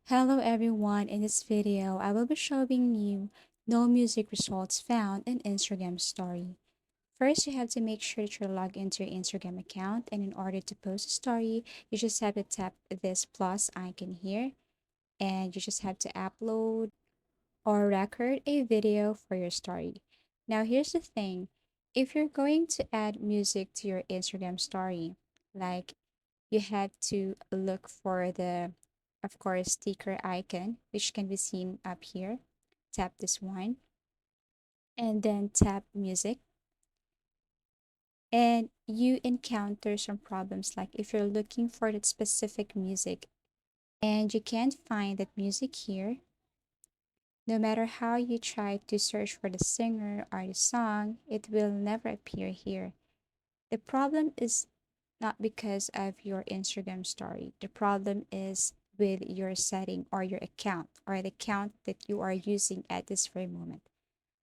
Hello everyone, in this video I will be showing you no music results found in Instagram story. First, you have to make sure that you're logged into your Instagram account, and in order to post a story, you just have to tap this plus icon here, and you just have to upload or record a video for your story. Now here's the thing, if you're going to add music to your Instagram story, like you have to look for the, of course, sticker icon, which can be seen up here. Tap this one and then tap music. And you encounter some problems like if you're looking for that specific music and you can't find that music here, no matter how you try to search for the singer or the song, it will never appear here. The problem is not because of your Instagram story. The problem is with your setting or your account or the account that you are using at this very moment.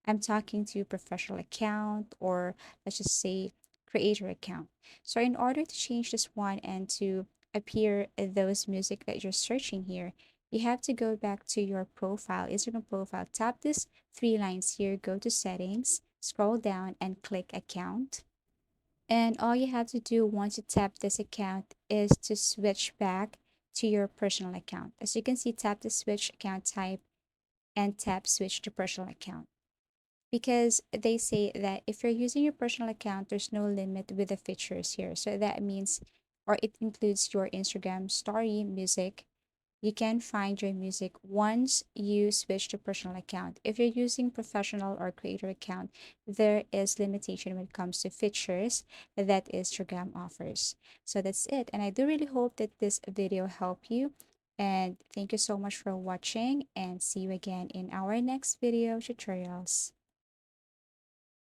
I'm talking to professional account or let's just say creator account. So in order to change this one and to appear those music that you're searching here, you have to go back to your profile, Instagram profile, tap this three lines here, go to settings, scroll down and click account. And all you have to do once you tap this account is to switch back to your personal account. As you can see, tap the switch account type and tap switch to personal account. Because they say that if you're using your personal account, there's no limit with the features here. So that means, or it includes your Instagram story, music, you can find your music once you switch to personal account. If you're using professional or creator account, there is limitation when it comes to features that Instagram offers. So that's it. And I do really hope that this video helped you. And thank you so much for watching and see you again in our next video tutorials.